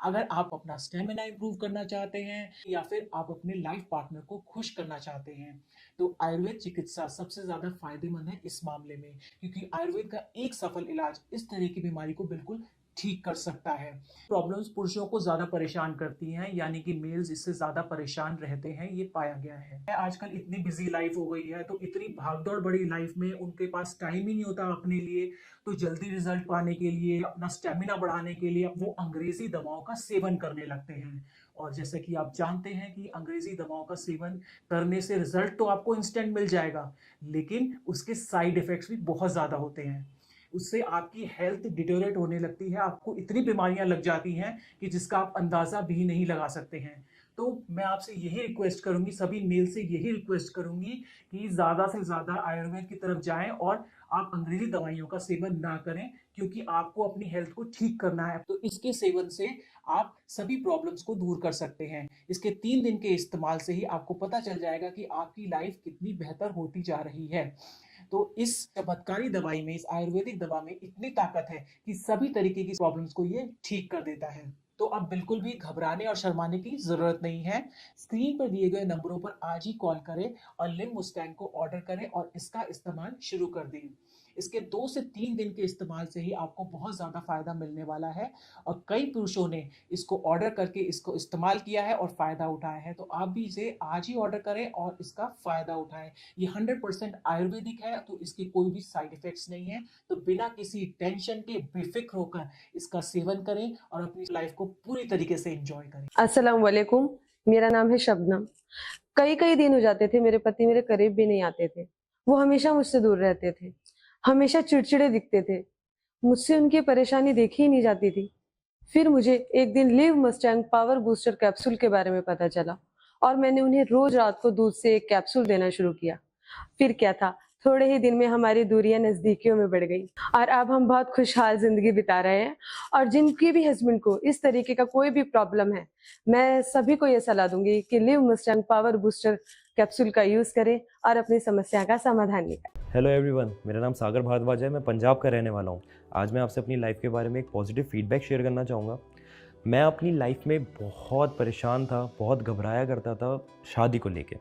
अगर आप अपना स्टेमिना इंप्रूव करना चाहते हैं या फिर आप अपने लाइफ पार्टनर को खुश करना चाहते हैं, तो आयुर्वेद चिकित्सा सबसे ज़्यादा फायदेमंद है इस मामले में, क्योंकि आयुर्वेद का एक सफल इलाज इस तरह की बीमारी को बिल्कुल ठीक कर सकता है। प्रॉब्लम्स पुरुषों को ज़्यादा परेशान करती हैं, यानी कि मेल्स इससे ज़्यादा परेशान रहते हैं, ये पाया गया है। आजकल इतनी बिजी लाइफ हो गई है, तो इतनी भागदौड़ बड़ी लाइफ में उनके पास टाइम ही नहीं होता अपने लिए, तो जल्दी रिजल्ट पाने के लिए, अपना स्टेमिना बढ़ाने के लिए वो अंग्रेजी दवाओं का सेवन करने लगते हैं। और जैसे कि आप जानते हैं कि अंग्रेजी दवाओं का सेवन करने से रिजल्ट तो आपको इंस्टेंट मिल जाएगा, लेकिन उसके साइड इफेक्ट्स भी बहुत ज़्यादा होते हैं। उससे आपकी हेल्थ डिटेरियोरेट होने लगती है, आपको इतनी बीमारियां लग जाती हैं कि जिसका आप अंदाज़ा भी नहीं लगा सकते हैं। तो मैं आपसे यही रिक्वेस्ट करूंगी, सभी मेल से यही रिक्वेस्ट करूंगी कि ज़्यादा से ज़्यादा आयुर्वेद की तरफ जाएं और आप अंग्रेजी दवाइयों का सेवन ना करें, क्योंकि आपको अपनी हेल्थ को ठीक करना है। तो इसके सेवन से आप सभी प्रॉब्लम्स को दूर कर सकते हैं। इसके 3 दिन के इस्तेमाल से ही आपको पता चल जाएगा कि आपकी लाइफ कितनी बेहतर होती जा रही है। तो इस चमत्कारी दवाई में, इस आयुर्वेदिक दवा में इतनी ताकत है कि सभी तरीके की प्रॉब्लम्स को ये ठीक कर देता है। तो अब बिल्कुल भी घबराने और शर्माने की जरूरत नहीं है। स्क्रीन पर दिए गए नंबरों पर आज ही कॉल करें और लिम मुस्टैंग को ऑर्डर करें और इसका इस्तेमाल शुरू कर दें। इसके 2 से 3 दिन के इस्तेमाल से ही आपको बहुत ज़्यादा फायदा मिलने वाला है, और कई पुरुषों ने इसको ऑर्डर करके इसको इस्तेमाल किया है और फायदा उठाया है। तो आप भी इसे आज ही ऑर्डर करें और इसका फायदा उठाएं। ये 100% आयुर्वेदिक है, तो इसके कोई भी साइड इफेक्ट्स नहीं है। तो बिना किसी टेंशन के बेफिक्र होकर इसका सेवन करें और अपनी लाइफ को पूरी तरीके से एंजॉय करें। अस्सलाम वालेकुम, मेरा नाम है शबनम। कई कई दिन हो जाते थे मेरे पति मेरे करीब भी नहीं आते थे। वो हमेशा मुझसे दूर रहते थे, हमेशा चिड़चिड़े दिखते थे। मुझसे उनकी परेशानी देखी ही नहीं जाती थी। फिर मुझे एक दिन live Mustang power booster capsule के बारे में पता चला और मैंने उन्हें रोज रात को दूध से एक कैप्सूल देना शुरू किया। फिर क्या था, थोड़े ही दिन में हमारी दूरियां नजदीकियों में बढ़ गई और अब हम बहुत खुशहाल जिंदगी बिता रहे हैं। और जिनके भी हस्बैंड को इस तरीके का कोई भी प्रॉब्लम है, मैं सभी को ये सलाह दूंगी कि live Mustang power booster capsule का यूज करें और अपनी समस्या का समाधान निकालें। हेलो एवरीवन, मेरा नाम सागर भारद्वाज है। मैं पंजाब का रहने वाला हूँ। आज मैं आपसे अपनी लाइफ के बारे में एक पॉजिटिव फीडबैक शेयर करना चाहूँगा। मैं अपनी लाइफ में बहुत परेशान था, बहुत घबराया करता था शादी को लेके,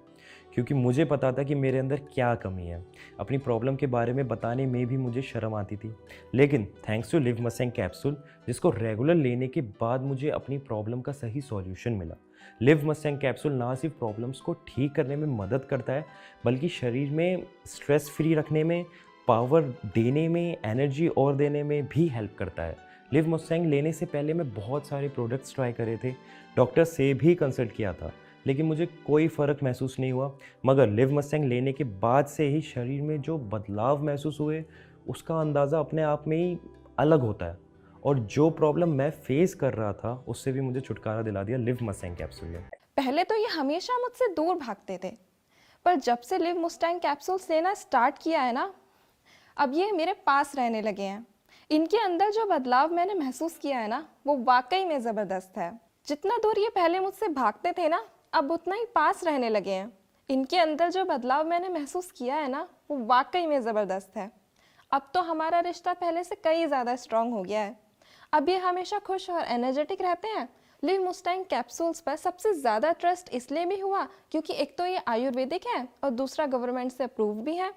क्योंकि मुझे पता था कि मेरे अंदर क्या कमी है। अपनी प्रॉब्लम के बारे में बताने में भी मुझे शर्म आती थी। लेकिन thanks to Liv Mustang capsule, जिसको रेगुलर लेने के बाद मुझे अपनी प्रॉब्लम का सही सॉल्यूशन मिला। लिव मस्टैंग कैप्सूल ना सिर्फ प्रॉब्लम्स को ठीक करने में मदद करता है, बल्कि शरीर में स्ट्रेस फ्री रखने में, पावर देने में, एनर्जी और देने में भी हेल्प करता है। लिव मस्टैंग लेने से पहले मैं बहुत सारे प्रोडक्ट्स ट्राई करे थे, डॉक्टर से भी कंसल्ट किया था, लेकिन मुझे कोई फ़र्क महसूस नहीं हुआ। मगर लिव मस्टैंग लेने के बाद से ही शरीर में जो बदलाव महसूस हुए, उसका अंदाज़ा अपने आप में ही अलग होता है। और जो प्रॉब्लम मैं फेस कर रहा था, उससे भी मुझे छुटकारा दिला दिया लिव मस्टैंग कैप्सूल ने। पहले तो ये हमेशा मुझसे दूर भागते थे, पर जब से लिव मुस्टैंग कैप्सूल्स लेना स्टार्ट किया है ना, अब ये मेरे पास रहने लगे हैं। इनके अंदर जो बदलाव मैंने महसूस किया है ना, वो वाकई में ज़बरदस्त है। जितना दूर ये पहले मुझसे भागते थे ना, अब उतना ही पास रहने लगे हैं। इनके अंदर जो बदलाव मैंने महसूस किया है ना, वो वाकई में ज़बरदस्त है। अब तो हमारा रिश्ता पहले से कई ज़्यादा स्ट्रॉन्ग हो गया है। अब ये हमेशा खुश और एनर्जेटिक रहते हैं। लिव मुस्टैंग कैप्सूल्स पर सबसे ज़्यादा ट्रस्ट इसलिए भी हुआ क्योंकि एक तो ये आयुर्वेदिक है और दूसरा गवर्नमेंट से अप्रूव भी है।